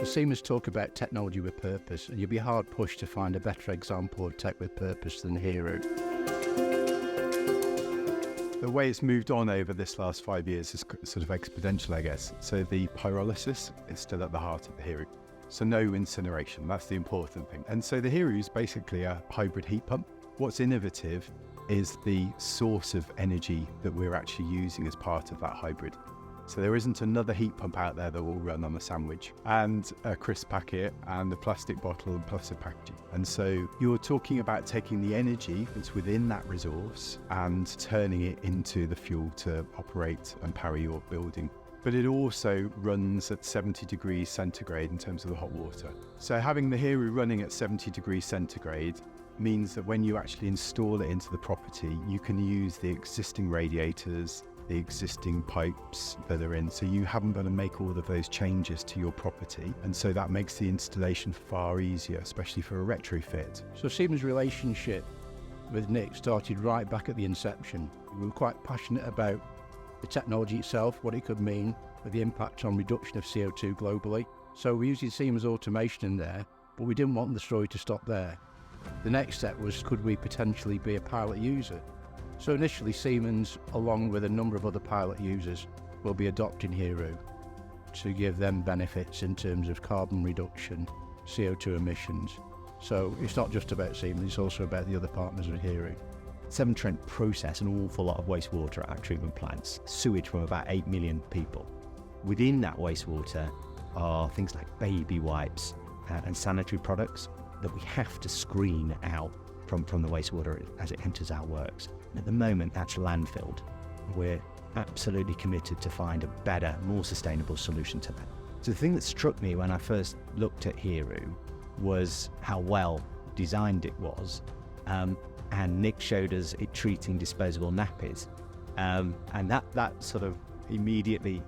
Siemens talk about technology with purpose, and you'd be hard pushed to find a better example of tech with purpose than HERU. The way it's moved on over this last 5 years is sort of exponential, I guess. So the pyrolysis is still at the heart of the HERU. So no incineration, that's the important thing. And so the HERU is basically a hybrid heat pump. What's innovative is the source of energy that we're actually using as part of that hybrid. So there isn't another heat pump out there that will run on a sandwich and a crisp packet and a plastic bottle and plastic packaging. And so you're talking about taking the energy that's within that resource and turning it into the fuel to operate and power your building. But it also runs at 70 degrees centigrade in terms of the hot water. So having the HERU running at 70 degrees centigrade means that when you actually install it into the property, you can use the existing radiators, the existing pipes that are in, so you haven't got to make all of those changes to your property, and so that makes the installation far easier, especially for a retrofit. So Siemens' relationship with Nick started right back at the inception. We were quite passionate about the technology itself, what it could mean for the impact on reduction of CO2 globally. So we used Siemens automation in there, but we didn't want the story to stop there. The next step was, could we potentially be a pilot user? So initially Siemens, along with a number of other pilot users, will be adopting HERU to give them benefits in terms of carbon reduction, CO2 emissions. So it's not just about Siemens, it's also about the other partners of HERU. Severn Trent process an awful lot of wastewater at our treatment plants, sewage from about 8 million people. Within that wastewater are things like baby wipes and sanitary products that we have to screen out from the wastewater as it enters our works. At the moment, that's landfilled. We're absolutely committed to find a better, more sustainable solution to that. So the thing that struck me when I first looked at HERU was how well designed it was. And Nick showed us it treating disposable nappies. And that sort of immediately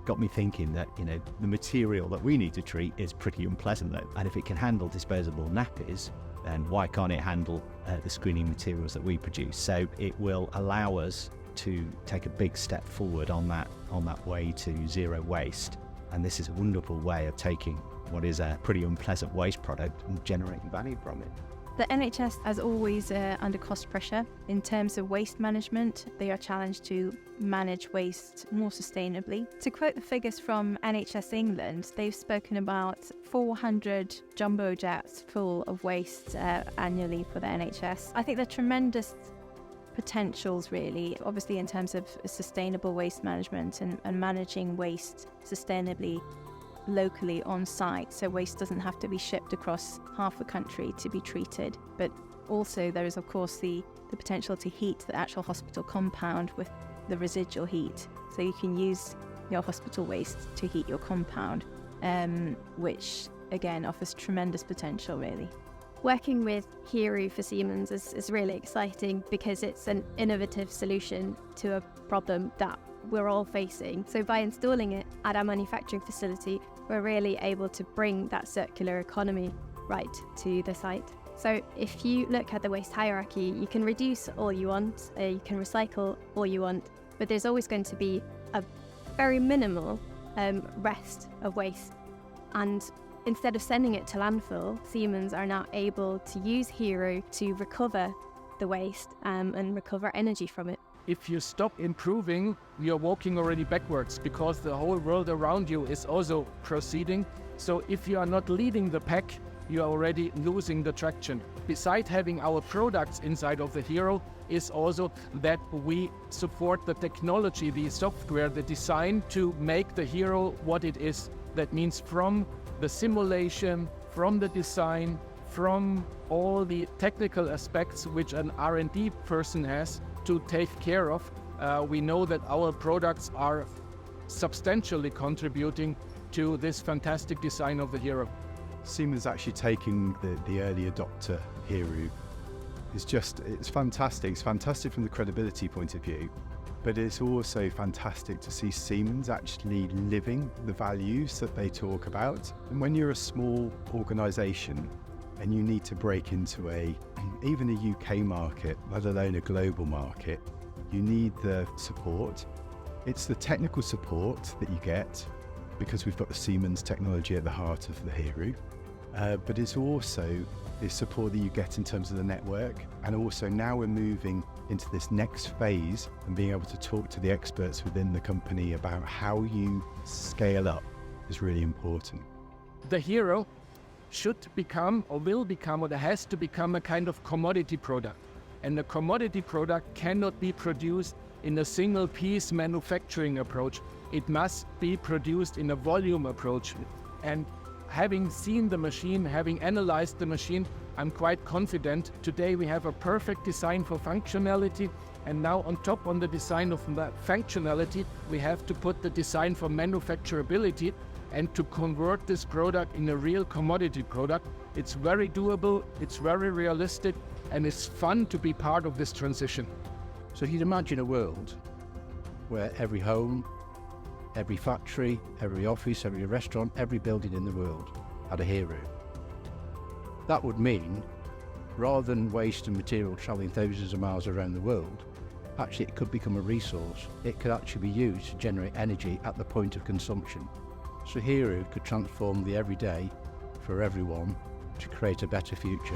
got me thinking that, the material that we need to treat is pretty unpleasant though. And if it can handle disposable nappies, then why can't it handle the screening materials that we produce? So it will allow us to take a big step forward on that way to zero waste. And this is a wonderful way of taking what is a pretty unpleasant waste product and generating value from it. The NHS is always under cost pressure. In terms of waste management, they are challenged to manage waste more sustainably. To quote the figures from NHS England, they've spoken about 400 jumbo jets full of waste annually for the NHS. I think there are tremendous potentials really, obviously in terms of sustainable waste management and managing waste sustainably locally on site, so waste doesn't have to be shipped across half the country to be treated. But also there is of course the potential to heat the actual hospital compound with the residual heat, so you can use your hospital waste to heat your compound, which again offers tremendous potential really. Working with HERU for Siemens is really exciting because it's an innovative solution to a problem that we're all facing. So by installing it at our manufacturing facility, we're really able to bring that circular economy right to the site. So if you look at the waste hierarchy, you can reduce all you want, you can recycle all you want, but there's always going to be a very minimal rest of waste. And instead of sending it to landfill, Siemens are now able to use HERU to recover the waste and recover energy from it. If you stop improving, you're walking already backwards because the whole world around you is also proceeding. So if you are not leading the pack, you are already losing the traction. Besides having our products inside of the HERU is also that we support the technology, the software, the design to make the HERU what it is. That means from the simulation, from the design, from all the technical aspects which an R&D person has to take care of, we know that our products are substantially contributing to this fantastic design of the HERU. Siemens actually taking the early adopter HERU it's fantastic. It's fantastic from the credibility point of view, but it's also fantastic to see Siemens actually living the values that they talk about. And when you're a small organisation and you need to break into even a UK market, let alone a global market, you need the support. It's the technical support that you get, because we've got the Siemens technology at the heart of the HERU, but it's also the support that you get in terms of the network. And also now we're moving into this next phase and being able to talk to the experts within the company about how you scale up is really important. The HERU should become, or will become, or has to become a kind of commodity product. And a commodity product cannot be produced in a single piece manufacturing approach. It must be produced in a volume approach. And having seen the machine, having analyzed the machine, I'm quite confident. Today we have a perfect design for functionality, and now on top on the design of that functionality, we have to put the design for manufacturability and to convert this product in a real commodity product. It's very doable, it's very realistic, and it's fun to be part of this transition. So if you'd imagine a world where every home, every factory, every office, every restaurant, every building in the world had a HERU. That would mean, rather than waste and material travelling thousands of miles around the world, actually it could become a resource. It could actually be used to generate energy at the point of consumption. So HERU could transform the everyday for everyone to create a better future.